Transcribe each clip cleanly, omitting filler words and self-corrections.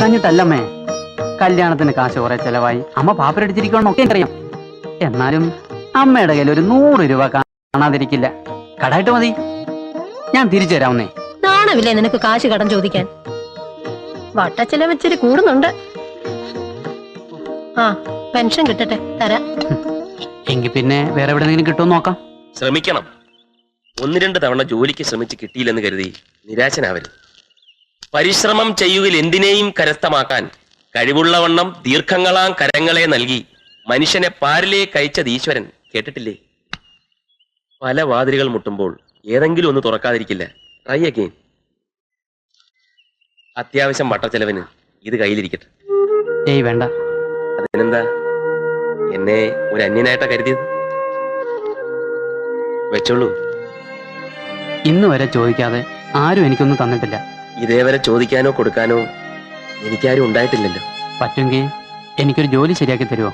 കൊടുക്കാഞ്ഞിട്ടല്ലമ്മേ. കല്യാണത്തിന് കാശ് കുറെ ചെലവായി, അമ്മ പാപ്പരടിച്ചിരിക്കണമെന്നൊക്കെ അറിയാം. എന്നാലും അമ്മയുടെ കയ്യിൽ ഒരു 100 രൂപ കാണാതിരിക്കില്ല. കടായിട്ട് മതി, ഞാൻ തിരിച്ചു തരാവുന്നേ. നാണമില്ലേ നിനക്ക് കാശ് കടം ചോദിക്കാൻ? വട്ടച്ചിലവച്ചിരി കൂടുന്നുണ്ട്. ആ, പെൻഷൻ കിട്ടട്ടെ, തരാം. എങ്കിൽ പിന്നെ വേറെ എവിടെയെങ്കിലും കിട്ടുമെന്ന് നോക്കാം. ശ്രമിക്കണം. 1-2 തവണ ജോലിക്ക് ശ്രമിച്ച് കിട്ടിയില്ലെന്ന് കരുതി നിരാശനാവരുത്. പരിശ്രമം ചെയ്യുകയിൽ എന്തിനേയും കരസ്ഥമാക്കാൻ കഴിവുള്ളവണ്ണം ദീർഘങ്ങളാം കരങ്ങളെ നൽകി മനുഷ്യനെ പാരിലേക്ക് അയച്ചത് ഈശ്വരൻ. കേട്ടിട്ടില്ലേ? പല വാതിലുകൾ മുട്ടുമ്പോൾ ഏതെങ്കിലും ഒന്ന് തുറക്കാതിരിക്കില്ല. Try again. അത്യാവശ്യം വട്ടച്ചെലവിന് ഇത് കയ്യിലിരിക്കട്ടെ. ഏയ് വേണ്ട. അതിനെന്താ, എന്നെ ഒരു അന്യനായിട്ടാ കരുതിയത്? വെച്ചോളൂ. ഇന്ന് വരെ ചോദിക്കാതെ ആരും എനിക്കൊന്നും തന്നിട്ടില്ല. ഇതേവരെ ചോദിക്കാനോ കൊടുക്കാനോ എനിക്കാരും ഉണ്ടായിട്ടില്ലല്ലോ. പറ്റുമെങ്കിൽ എനിക്കൊരു ജോലി ശരിയാക്കി തരുമോ?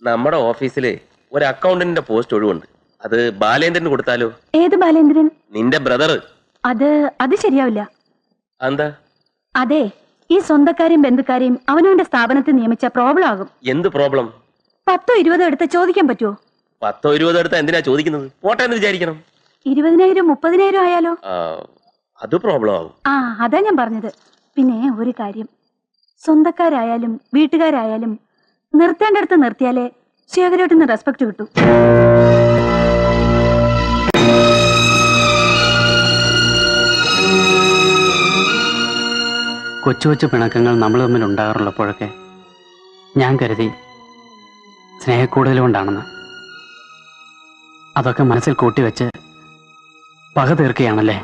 നമ്മുടെ ഓഫീസില് ഒരു അക്കൗണ്ടന്റിന്റെ പോസ്റ്റ് ഒഴിവുണ്ട്. അത് ബാലേന്ദ്രന് കൊടുത്താലോ? ഏത് ബാലേന്ദ്രൻ? നിന്റെ ബ്രദർ. അത് ശരിയാവില്ല. എന്താ? അതെ, ഈ സ്വന്തക്കാരെയും ബന്ധുക്കാരെയും അവനവന്റെ സ്ഥാപനത്തിൽ നിയമിച്ച പ്രോബ്ലം ആകും. എന്ത് പ്രോബ്ലം? 10-20 എടുത്ത് ചോദിക്കാൻ പറ്റുമോ? 10-20 എടുത്താ എന്തിനാ ചോദിക്കുന്നത്? പോട്ടെ എന്ന് വിചാരിക്കണം. 20,000-30,000 ആയാലോ? അത് പ്രോബ്ലം ആവും. അതാ ഞാൻ പറഞ്ഞത്. പിന്നെ ഒരു കാര്യം, സ്വന്തക്കാരായാലും വീട്ടുകാരായാലും നിർത്തേണ്ടടുത്ത് നിർത്തിയാലേ ശേഖരോട്ടിന് റെസ്പെക്ട് കിട്ടും. കൊച്ചു കൊച്ചു പിണക്കങ്ങൾ നമ്മൾ തമ്മിൽ ഉണ്ടാകാറുള്ളപ്പോഴൊക്കെ ഞാൻ കരുതി സ്നേഹക്കൂടുതൽ കൊണ്ടാണെന്ന്. അതൊക്കെ മനസ്സിൽ കൂട്ടിവെച്ച് പക തീർക്കുകയാണല്ലേ.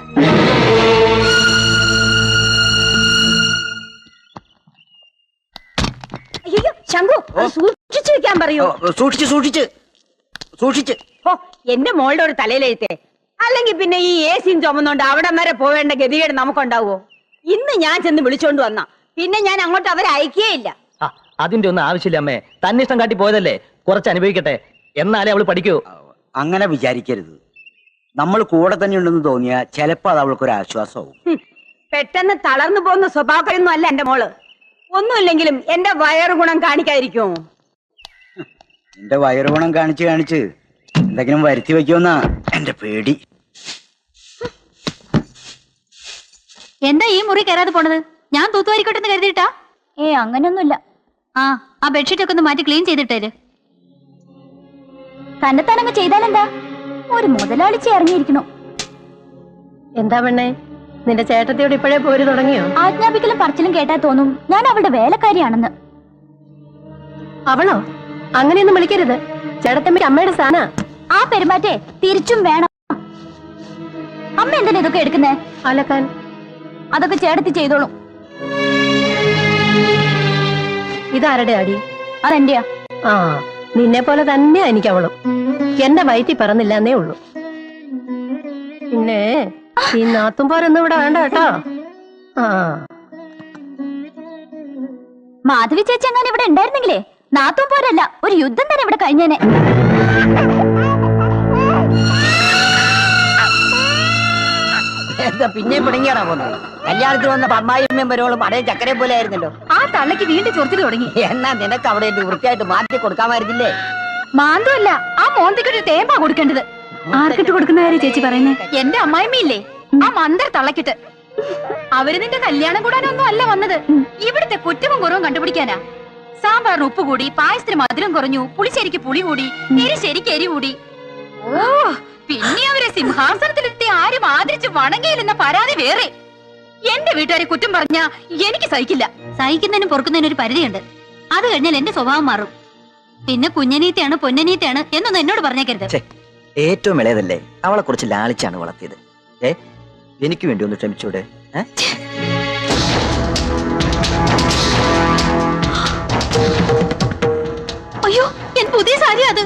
അയ്യോ ശംഖു, സൂക്ഷിച്ചു വെക്കാൻ പറയൂ. സൂക്ഷിച്ച്. ഓ, എന്റെ മോളുടെ ഒരു തലയിലെഴുത്തേ. അല്ലെങ്കിൽ പിന്നെ ഈ ഏസിയും ചുമന്നുകൊണ്ട് അവിടെ വരെ പോവേണ്ട ഗതികേട് നമുക്കുണ്ടാവോ? ഇന്ന് ഞാൻ ചെന്ന് വിളിച്ചോണ്ട് വന്ന പിന്നെ ഞാൻ അങ്ങോട്ട് അവരെ അയക്കുകയില്ല. അതിന്റെ ഒന്നും ആവശ്യമില്ല അമ്മേ. തന്നിഷ്ടം കാട്ടി പോയതല്ലേ, കുറച്ച് അനുഭവിക്കട്ടെ, എന്നാലേ അവള് പഠിക്കൂ. അങ്ങനെ വിചാരിക്കരുത്. നമ്മൾ കൂടെ തന്നെ ഉണ്ടെന്ന് തോന്നിയാ ചിലപ്പോ അത് അവൾക്കൊരു ആശ്വാസമാവും. പെട്ടെന്ന് തളർന്നു പോകുന്ന സ്വഭാവമൊന്നും അല്ല എന്റെ മോള്. ഒന്നുമില്ലെങ്കിലും എന്റെ വയറു ഗുണം കാണിക്കാതിരിക്കുമോ? എന്റെ വയറു ഗുണം കാണിച്ച് എന്തെങ്കിലും വരുത്തി വെക്കുമെന്നാ എന്റെ പേടി. എന്താ ഈ മുറി കയറാതെ പോണത്? ഞാൻ തൂത്തുവാരിക്കോട്ടെ എന്ന് കരുതിയിട്ടാ? അങ്ങനെയൊന്നുമില്ല. ആ ബെഡ്ഷീറ്റ് ഒക്കെ ഒന്ന് മാറ്റി ക്ലീൻ ചെയ്തിട്ടേര്. തന്നെത്താനങ്ങ് ചെയ്താലെന്താ? ഒരു മുതലാളിച്ച് ഇറങ്ങിയിരിക്കണു. എന്താ പെണ്ണേ, നിന്റെ ചേട്ടത്തിയോട് ഇപ്പോഴേ പോര് തുടങ്ങിയോ? ആജ്ഞാപിക്കലും പറച്ചിലും കേട്ടാ തോന്നും ഞാൻ അവളുടെ വേലക്കാരിയാണെന്ന്. അവളോ? അങ്ങനെയൊന്നും വിളിക്കരുത്. ചേട്ടത്തമ്മയ്ക്ക് അമ്മയുടെ സ്ഥാന. ആ പെരുമാറ്റേ തിരിച്ചും വേണം. അമ്മ എന്തിനാ ഇതൊക്കെ എടുക്കുന്നേ? അലക്കാൻ. അതൊക്കെ ചേട്ടത്തി ചെയ്തോളും. ഇതാരുടെ അടി? അതെന്റെയാ. നിന്നെ പോലെ തന്നെയാ എനിക്ക് അവളും. എന്റെ വയറ്റിൽ പറന്നില്ല എന്നേ ഉള്ളൂ. പിന്നെ ഈ നാത്തുംപോരൊന്നും ഇവിടെ വേണ്ട കേട്ടോ. മാധവി ചേച്ചി അങ്ങനെ ഇവിടെ ഉണ്ടായിരുന്നെങ്കിലേ നാത്തും പോരല്ല, ഒരു യുദ്ധം തന്നെ ഇവിടെ കഴിഞ്ഞേനെ. എന്താ പിന്നെ പിണങ്ങിയാണോ പോകുന്നത്? കല്യാണത്തിന് വന്ന അമ്മായിയമ്മയും വരോളും അതേ ചക്കരെ പോലെ ആയിരുന്നല്ലോ. ആ തള്ളക്ക് വീണ്ടും ചൊറിച്ചിൽ തുടങ്ങി. എന്നാ നിനക്ക് അവിടെ വൃത്തിയായിട്ട് മാറ്റി കൊടുക്കാമായിരുന്നില്ലേ? മാന്തല്ല, ആ മോന്തിക്കൊരു തേമ്പാ കൊടുക്കേണ്ടത്. ആർക്കിട്ട് കൊടുക്കുന്ന കാര്യം ചേച്ചി പറയുന്നേ? എന്റെ അമ്മായിമ്മയില്ലേ, ആ മന്ദർ തള്ളക്കിട്ട്. അവര് നിന്റെ കല്യാണം കൂടാനൊന്നും അല്ല വന്നത്, ഇവിടുത്തെ കുറ്റവും കുറവും കണ്ടുപിടിക്കാനാ. സാമ്പാറിന് ഉപ്പ് കൂടി, പായസത്തിന് മധുരം കുറഞ്ഞു, പുളിശ്ശേരിക്ക് പുളി കൂടി, എരിശ്ശേരിക്ക് എരി കൂടി. ഓ, പിന്നെ അവരെ സിംഹാസനത്തിലെത്തി ആരും ആദരിച്ച് വണങ്ങിയില്ലെന്ന പരാതി വേറെ. എന്റെ വീട്ടുകാരെ കുറ്റം പറഞ്ഞാ എനിക്ക് സഹിക്കില്ല. സഹിക്കുന്നതിനും പൊറുക്കുന്നതിനും ഒരു പരിധിയുണ്ട്. അത് കഴിഞ്ഞാൽ എന്റെ സ്വഭാവം മാറും. പിന്നെ കുഞ്ഞനീത്തയാണ് പൊന്നനീത്തയാണ് എന്നൊന്നും എന്നോട് പറഞ്ഞേക്കരുത്. ഏറ്റവും ഇളയതല്ലേ, അവളെ കുറിച്ച് ലാളിച്ചാണ് വളർത്തിയത്. എനിക്ക് വേണ്ടി ഒന്ന് ക്ഷമിച്ചൂടെ? അയ്യോ, എൻ പുതിയ സാരി അത്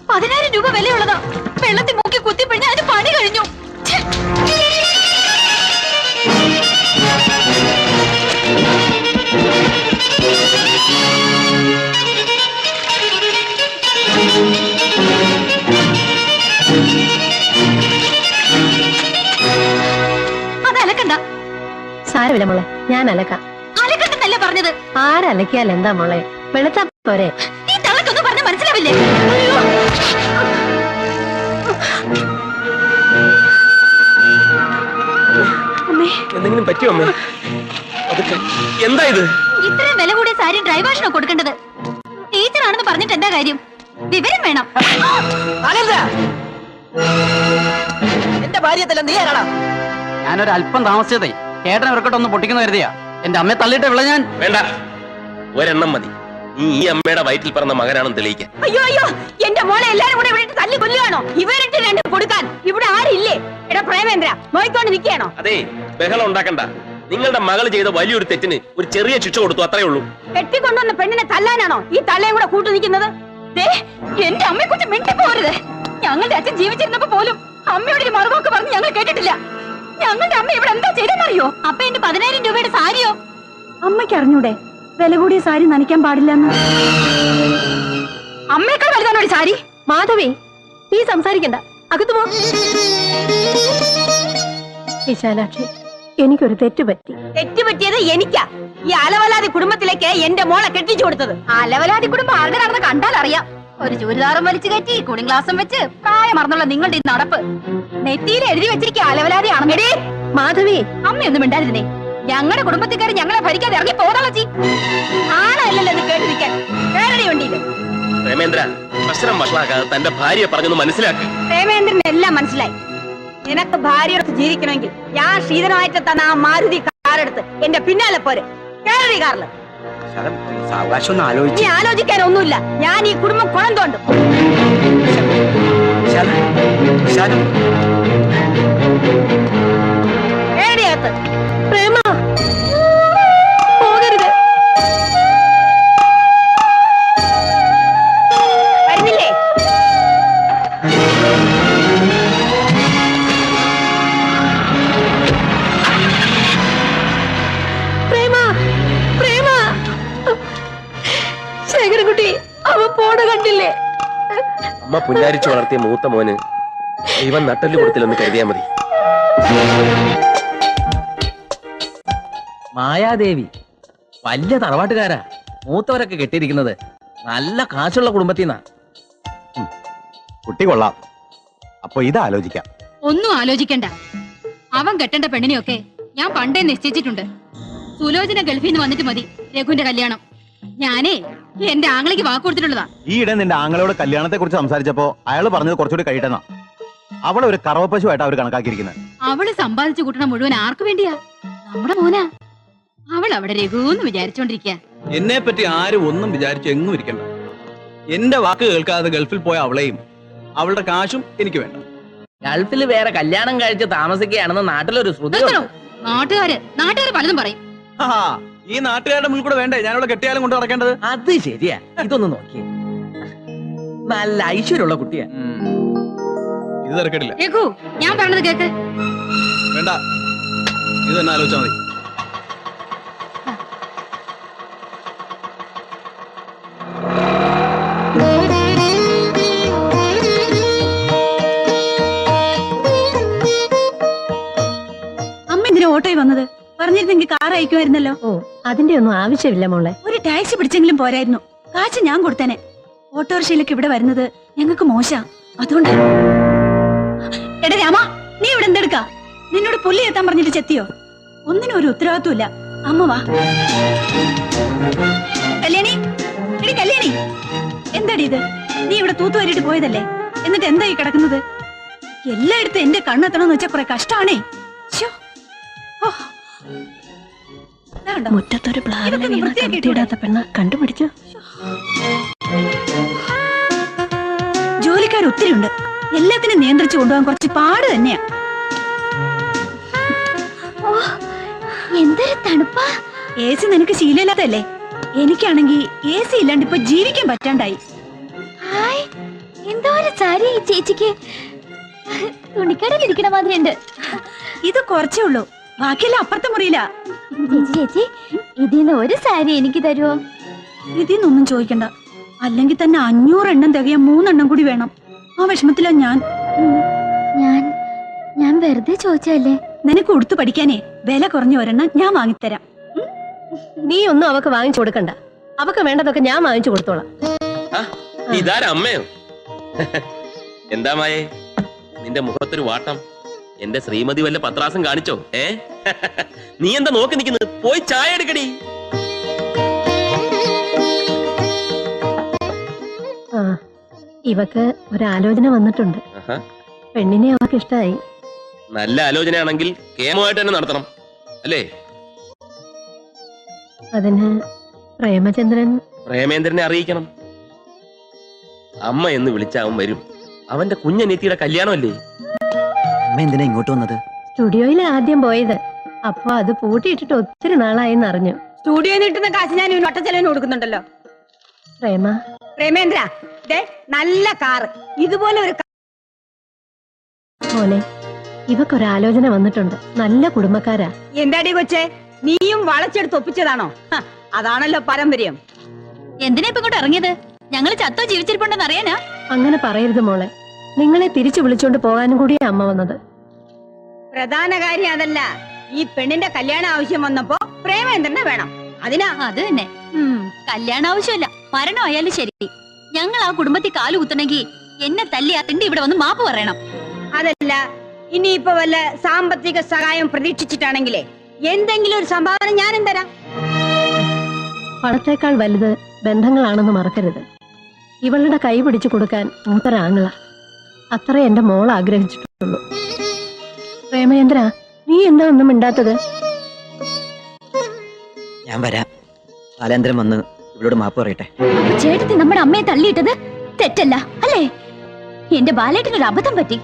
10,000 രൂപ വിലയുള്ളതാ. വെള്ളത്തിൽ മുക്കി കുത്തിപ്പിഴിഞ്ഞ അതിന് പണി കഴിഞ്ഞു. സാരമില്ല മോളെ, ഞാൻ അലക്കാം. അലക്കണ്ടെന്നല്ലേ പറഞ്ഞത്? ആരലക്കിയാൽ എന്താ മോളെ, വെളുത്താ പോരെ. ഈ തള്ളക്കൊന്നും പറഞ്ഞ മനസ്സിലാവില്ലേ? എന്തെങ്കിലും പറ്റിയോ അമ്മേ? അതൊക്കെ എന്താ ഇത്? ഇത്രയും വില കൂടിയ സാരി ഡ്രൈവേഷനോ കൊടുക്കേണ്ടത്? ടീച്ചറാണെന്ന് പറഞ്ഞിട്ട് എന്താ കാര്യം? വിവരം വേണം. എന്റെ ഭാര്യത്തല്ല നീ ആരാടാ? ഞാനൊരു അല്പം താമസിച്ചതേ കേട്ടനെ ഇവർക്കട്ടൊന്ന് പൊട്ടിക്കുന്ന കരുതിയാ. എന്റെ അമ്മയെ തള്ളിയിട്ട് വിള ഞാൻ. വേണ്ട, ഒരെണ്ണം മതി. നീ ഈ അമ്മയുടെ വയറ്റിൽ പറഞ്ഞ മകനാണെന്ന് തെളിയിക്കാൻ. അയ്യോ അയ്യോ, എന്റെ മോളെ എല്ലാരും കൂടെ ഇവിടെ തല്ലി കൊല്ലുകയാണോ? ഇവരിട്ട് രണ്ട് കൊടുക്കാൻ ഇവിടെ ആരില്ലേ? എടാ പ്രേമേന്ദ്ര, നോയിക്കൊണ്ട് നിൽക്കുകയാണോ? അതെ, ബഹളം ഉണ്ടാക്കണ്ട. നിങ്ങളുടെ മകൾ ചെയ്ത വലിയൊരു തെറ്റിന് ഒരു ചെറിയ ശിക്ഷ കൊടുത്തു, അത്രേ ഉള്ളൂ. കെട്ടിക്കൊണ്ടുവന്ന പെണ്ണിനെ തല്ലാനാണോ ഈ തള്ളയും കൂടെ കൂട്ടു നിൽക്കുന്നത്? എന്റെ അമ്മയെ കുറിച്ച് മിണ്ടിപ്പോരുത്. ഞങ്ങളുടെ അച്ഛൻ ജീവിച്ചിരുന്നപ്പോ പോലും അമ്മയോട് ഒരു മറുവാക്ക് പറഞ്ഞ് ഞങ്ങൾ കേട്ടിട്ടില്ല. ഞങ്ങളുടെ അമ്മ ഇവിടെ എന്താ ചെയ്തെന്നറിയോ? അപ്പൊ എന്റെ 10,000 രൂപയുടെ സാരിയോ? അമ്മയ്ക്ക് അറിഞ്ഞൂടെ വില കൂടിയ സാരി നനയ്ക്കാൻ പാടില്ലെന്ന്? അമ്മയേക്കാൾ വലുതാണോ ഒരു സാരി? മാധവി, നീ സംസാരിക്കണ്ട, അകത്തു പോ. വിശാലാക്ഷി, എനിക്കൊരു തെറ്റുപറ്റി. തെറ്റുപറ്റിയത് എനിക്കാ. ഈ അലവലാതി കുടുംബത്തിലേക്ക് എന്റെ മോളെ കെട്ടിച്ചു കൊടുത്തത്. അലവലാതി കുടുംബം ആരുടെ നടന്ന് കണ്ടാൽ അറിയാം. ഒരു ചുരിദാറും വലിച്ചു കയറ്റി കൂളിംഗ് ഗ്ലാസും വെച്ച് പ്രായം മറന്നുള്ള നിങ്ങളുടെ ഈ നടപ്പ് നെറ്റിയിൽ എഴുതി വെച്ചിരിക്കുക അലവലാതിയാണെന്നേ. മാധവി, അമ്മയൊന്നും മിണ്ടായിരുന്നേ. ഞങ്ങളുടെ കുടുംബത്തിക്കാര് ഞങ്ങളെ ഭരിക്കാതെ ഇറങ്ങി പോകാളച്ചി. ആണല്ലോ ഇത് കേട്ടു നിൽക്കാൻ. വേറെ വണ്ടിയില്ല. പ്രേമേന്ദ്ര, പ്രശ്നം വഷളാക്കാതെ തന്റെ ഭാര്യയെ പറഞ്ഞൊന്ന് മനസ്സിലാക്ക്. പ്രേമേന്ദ്രന് എല്ലാം മനസ്സിലായി. നിനക്ക് ഭാര്യയോടൊത്ത് ജീവിക്കണമെങ്കിൽ ഞാൻ ശീതനമായിട്ട് തന്ന ആ മാരുതി കാറെടുത്ത് എന്റെ പിന്നാലെ പോരെ. കേറി കാറില്. സാവകാശം ഒന്ന് ആലോചിച്ച്. നീ ആലോചിക്കാൻ ഒന്നുമില്ല. ഞാൻ ഈ കുടുംബം കുളം തോണ്ടും. ഏടിയകത്ത് പ്രേമ പോകരുത്. വരുന്നില്ലേ? പ്രേമ, പ്രേമ, ശേഖരൻകുട്ടി അവ പോണ കണ്ടില്ലേ? അമ്മ പുല്ലാരിച്ചു വളർത്തിയ മൂത്ത മോന് ദൈവം നട്ടല് കൊടുത്തില്ലെന്ന് കരുതിയാ മതി. മായാദേവി വലിയ തറവാട്ടുകാരാ. മൂത്തവരൊക്കെ കെട്ടിയിരിക്കുന്നത് നല്ല കാശുള്ള കുടുംബത്തിന്നാ. കുട്ടി കൊള്ളാം. അപ്പൊ ഇത് ആലോചിക്കാം. ഒന്നും ആലോചിക്കണ്ട. അവൻ കെട്ടേണ്ട പെണ്ണിനെയൊക്കെ ഞാൻ പണ്ടേ നിശ്ചയിച്ചിട്ടുണ്ട്. സുലോചന ഗൾഫിൽ നിന്ന് വന്നിട്ട് മതി രഘുവിന്റെ കല്യാണം. ഞാനേ എന്റെ ആങ്ങളയ്ക്ക് വാക്ക് കൊടുത്തിട്ടുള്ളതാ. ഈയിടെ നിന്റെ ആങ്ങളോട് കല്യാണത്തെ കുറിച്ച് സംസാരിച്ചപ്പോ അയാൾ പറഞ്ഞത് കുറച്ചുകൂടി കഴിയട്ടെന്നാ. അവളെ ഒരു കറവപ്പശുവായിട്ട് അവർ കണക്കാക്കിയിരിക്കുന്നത്. അവള് സമ്പാദിച്ചു കൂട്ടണ മുഴുവൻ ആർക്ക് വേണ്ടിയാ? നമ്മുടെ മോനാ. അവൾ അവിടെ രഘുന്ന് വിചാരിച്ചോണ്ടിരിക്കുക. എന്നെ പറ്റി ആരും ഒന്നും വിചാരിച്ചു എങ്ങും ഇരിക്കണ്ട. എന്റെ വാക്ക് കേൾക്കാതെ ഗൾഫിൽ പോയ അവളെയും അവളുടെ കാശും എനിക്ക് വേണ്ട. ഗൾഫിൽ വേറെ കല്യാണം കഴിച്ച് താമസിക്കുകയാണെന്ന് നാട്ടിലൊരു ശ്രുതി. നാട്ടുകാര് പലതും പറയും. ഈ നാട്ടുകാരുടെ മുന്നിൽ കൂടെ വേണ്ടേ ഞാനിവിടെ കെട്ടിയാലും കൊണ്ട് നടക്കേണ്ടത്? അത് ശരിയാ. ഇതൊന്ന് നോക്കി, നല്ല ഐശ്വര്യമുള്ള കുട്ടിയാ. ഇത് തിരക്കിടില്ല. രഘു, ഞാൻ പറഞ്ഞത് കേക്ക്. വേണ്ട, ഇത് തന്നെ ആലോചിച്ചാൽ മതി. അമ്മ എന്തിനാ ഓട്ടോയിൽ വന്നത്? പറഞ്ഞിരുന്നെങ്കിൽ കാർ അയക്കുമായിരുന്നല്ലോ. ഓ, അതിന്റെ ഒന്നും ആവശ്യമില്ല മോളെ. ഒരു ടാക്സി പിടിച്ചെങ്കിലും പോരായിരുന്നു. കാശ് ഞാൻ കൊടുത്തേനെ. ഓട്ടോറിക്ഷയിലേക്ക് ഇവിടെ വരുന്നത് ഞങ്ങൾക്ക് മോശാ. അതുകൊണ്ട് എടാ രാമ, നീ ഇവിടെ എന്തെടുക്കാ? നിന്നോട് പുല്ലി എത്താൻ പറഞ്ഞിട്ട് ചെത്തിയോ? ഒന്നിനും ഒരു ഉത്തരവാദിത്വമില്ല. അമ്മ വാ. കല്യാണി, എടി കല്യാണി, എന്താടി ഇത്? നീ ഇവിടെ തൂത്തുവാരിട്ട് പോയതല്ലേ? എന്നിട്ട് എന്തായി കിടക്കുന്നത്? എല്ലായിടത്തും എന്റെ കണ്ണെത്തണമെന്ന് വെച്ചാൽ കുറെ കഷ്ടാണേ. മുറ്റത്തൊരു പ്ലാവിനെ വീണ കെട്ടിയിടാത്ത പെണ്ണ കണ്ടുപിടിച്ചു. ജോലിക്കാർ ഒത്തിരി ഉണ്ട്. എല്ലാത്തിനും നിയന്ത്രിച്ചു കൊണ്ടുപോകാൻ കുറച്ച് പാട് തന്നെയാ. എന്തൊരു തണുപ്പാ. AC നിനക്ക് ശീലമില്ലാത്തല്ലേ? എനിക്കാണെങ്കിൽ AC ഇല്ലാണ്ട് ഇപ്പൊ ജീവിക്കാൻ പറ്റാണ്ടായി. എന്തോ ഒരു സാരി ചേച്ചിക്ക് തുണിക്കടയിൽ ഇരിക്കണ മാതിരി ഉണ്ട്. ഇത് കുറച്ചേ ഉള്ളൂ, ബാക്കിയെല്ലാം അപ്പുറത്തെ മുറിയില്ല. ചേച്ചി, ഇതിന്ന് ഒരു സാരി എനിക്ക് തരുമോ? ഇതിന്നൊന്നും ചോദിക്കണ്ട. അല്ലെങ്കിൽ തന്നെ 500 എണ്ണം തികയാൻ 3 എണ്ണം കൂടി വേണം. ആ വിഷമത്തിലാ ഞാൻ. ഞാൻ വെറുതെ ചോദിച്ചല്ലേ. നിനക്ക് ഉടുത്തു പഠിക്കാനേ വില കുറഞ്ഞ ഒരെണ്ണം ഞാൻ വാങ്ങിത്തരാം. നീ ഒന്നും അവക്ക് വാങ്ങിച്ചു കൊടുക്കണ്ട. അവക്ക് വേണ്ടതൊക്കെ ഞാൻ വാങ്ങിച്ചു കൊടുത്തോളാം. ഇതാരാ അമ്മയോ? എന്താ മായേ നിന്റെ മുഖത്തൊരു വാട്ടം? എന്റെ ശ്രീമതി വല്ല പത്രാസം കാണിച്ചോ? നീ എന്താ നോക്കി നിൽക്കുന്നത്? പോയി ചായ എടുക്കടി. ഇവക്ക് ഒരാലോചന വന്നിട്ടുണ്ട്. പെണ്ണിനെ അവക്ക് ഇഷ്ടായി. നല്ല ആലോചനയാണെങ്കിൽ കേമമായിട്ട് തന്നെ നടത്തണം അല്ലേ? അതിന് പ്രേമേന്ദ്രനെ അറിയിക്കണം. അമ്മ എന്ന് വിളിച്ച അവൻ വരും. അവന്റെ കുഞ്ഞനീത്തിയുടെ കല്യാണമല്ലേ? അമ്മ എന്തിനാ ഇങ്ങോട്ട് വന്നത്? സ്റ്റുഡിയോയിൽ ആദ്യം പോയത്. അപ്പൊ അത് പൂട്ടിയിട്ടിട്ട് ഒത്തിരി നാളായെന്ന് അറിഞ്ഞു. സ്റ്റുഡിയോയിൽ കിട്ടുന്ന കാശ് ഞാൻ ഒറ്റച്ചെലവിന് കൊടുക്കുന്നുണ്ടല്ലോ. പ്രേമേന്ദ്ര, നല്ല കാറ്, ഇതുപോലെ ഒരു മോനെ, ഇവക്കൊരാലോചന വന്നിട്ടുണ്ട്. നല്ല കുടുംബക്കാരാ. എന്താടി കൊച്ചേ, നീയും വളച്ചെടുത്ത് ഒപ്പിച്ചതാണോ? അതാണല്ലോ പാരമ്പര്യം. എന്തിനാ ഇപ്പൊ ഇങ്ങോട്ട് ഇറങ്ങിയത്? ഞങ്ങള് ചത്തോ ജീവിച്ചിരിപ്പുണ്ടെന്ന് അറിയാനാ? അങ്ങനെ പറയരുത് മോളെ. നിങ്ങളെ തിരിച്ചു വിളിച്ചോണ്ട് പോകാനും കൂടിയാ അമ്മ വന്നത്. പ്രധാന കാര്യം അതല്ല. ഈ പെണ്ണിന്റെ കല്യാണ ആവശ്യം വന്നപ്പോ പ്രേമേന്ദ്രനെ വേണം. അതിനാ അത് തന്നെ. കല്യാണം ആവശ്യമില്ല, മരണമായാലും ശരി. ഞങ്ങൾ ആ കുടുംബത്തിൽ കാലു കുത്തണമെങ്കിൽ എന്നെ തല്ലി അതിന്റെ ഇവിടെ വന്ന് മാപ്പ് പറയണം. അതല്ല, ഇനിയിപ്പോ വല്ല സാമ്പത്തിക സഹായം പ്രതീക്ഷിച്ചിട്ടാണെങ്കിലേ എന്തെങ്കിലും ഒരു സംഭാവന ഞാനും തരാം. പണത്തേക്കാൾ വലുത് ബന്ധങ്ങളാണെന്ന് മറക്കരുത്. ഇവളുടെ കൈ പിടിച്ചു കൊടുക്കാൻ മൂത്തരാങ്ങള. അത്ര എന്റെ മോൾ ആഗ്രഹിച്ചിട്ടുള്ളൂ. പ്രേമേന്ദ്ര, നീ എന്താ ഒന്നും മിണ്ടാത്തത്? ഞാൻ വരാം. ബാലേന്ദ്രൻ വന്ന് ഇവളോട് മാപ്പ് പറയട്ടെ. ചേട്ടത്തി നമ്മുടെ അമ്മയെ തള്ളിയിട്ടത് തെറ്റല്ല അല്ലേ? എന്റെ ബാലേട്ടനൊരു അബദ്ധം പറ്റി.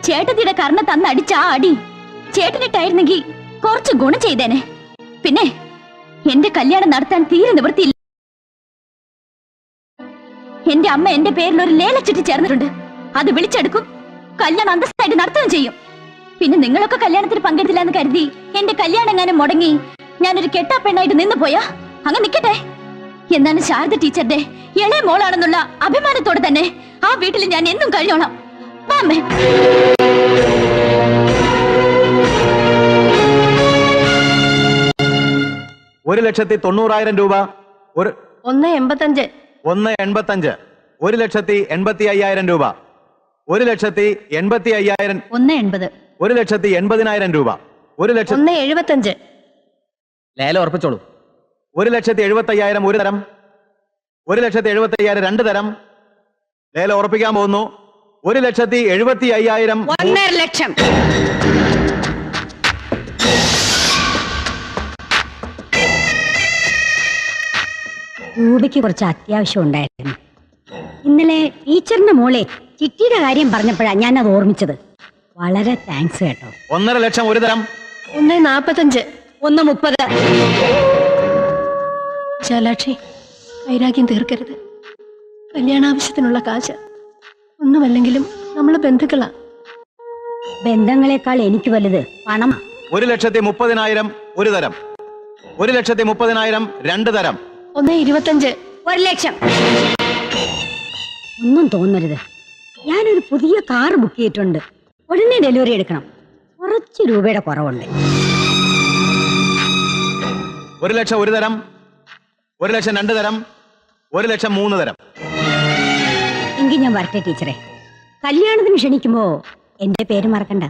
ചേട്ടത്തിയുടെ കർണ തന്നടിച്ച ആ അടി ചേട്ടനിട്ടായിരുന്നെങ്കിൽ കുറച്ച് ഗുണം ചെയ്തേനെ. പിന്നെ എന്റെ കല്യാണം നടത്താൻ തീരെ നിവൃത്തിയില്ല. എന്റെ അമ്മ എന്റെ പേരിൽ ഒരു ലേലച്ചിട്ട് ചേർന്നിട്ടുണ്ട്. അത് വിളിച്ചെടുക്കും, കല്യാണം അന്തസ്സായിട്ട് നടത്തുകയും ചെയ്യും. പിന്നെ നിങ്ങളൊക്കെ കല്യാണത്തിന് പങ്കെടുത്തില്ല എന്ന് കരുതി എന്റെ കല്യാണം എങ്ങാനും മുടങ്ങി ഞാനൊരു കെട്ടാ പെണ്ണായിട്ട് നിന്ന് പോയാ അങ്ങ് നിക്കട്ടെ. എന്നാണ് ശാരദ ടീച്ചറുടെ ഇളയ മോളാണെന്നുള്ള അഭിമാനത്തോടെ തന്നെ ആ വീട്ടിൽ ഞാൻ എന്നും കഴിയോളാം. വാമേ. ഒരു 1,90,000 രൂപ. 1,85,000. 1,85,000. 1,85,000 രൂപ. 1,85,000. 1,80,000. 1,80,000 രൂപ. 1,75,000. ലേലം ഉറപ്പിച്ചോളൂ. 1,75,000 ഒരു തരം. 1,75,000 രണ്ട് തരം. ലേലം ഉറപ്പിക്കാൻ പോകുന്നു. 1,75,000. 1.5 ലക്ഷം. രൂപയ്ക്ക് കുറച്ച് അത്യാവശ്യം ഉണ്ടായിരുന്നു. ഇന്നലെ ടീച്ചറിന്റെ മോളെ ചിട്ടിയുടെ കാര്യം പറഞ്ഞപ്പോഴാണ് ഞാൻ അത് ഓർമ്മിച്ചത്. വളരെ താങ്ക്സ് കേട്ടോ. 1.5 ലക്ഷം ഒരു തരം. 1,45,000. 1.30. ശാലാക്ഷി, വൈരാഗ്യം തീർക്കരുത്. കല്യാണാവശ്യത്തിനുള്ള കാശ്. ഒന്നുമല്ലെങ്കിലും നമ്മള് ബന്ധുക്കളാ. ബന്ധങ്ങളെക്കാൾ എനിക്ക് വലുത് പണം. 1,30,000 ഒരു തരം. 1,30,000 രണ്ട് തരം. 1,25,000. 1 ലക്ഷം. ഒന്നും തോന്നരുത്. ഞാനൊരു പുതിയ കാർ ബുക്ക് ചെയ്തിട്ടുണ്ട്. ഉടനെ ഡെലിവറി എടുക്കണം. കുറച്ച് രൂപയുടെ കുറവുണ്ട്. 1 ലക്ഷം ഒരു തരം. 1 ലക്ഷം രണ്ട് തരം. 1 ലക്ഷം മൂന്ന് തരം. എങ്കിൽ ഞാൻ വരട്ടെ ടീച്ചറെ. കല്യാണത്തിന് ക്ഷണിക്കുമ്പോ എന്റെ പേര് മറക്കണ്ട.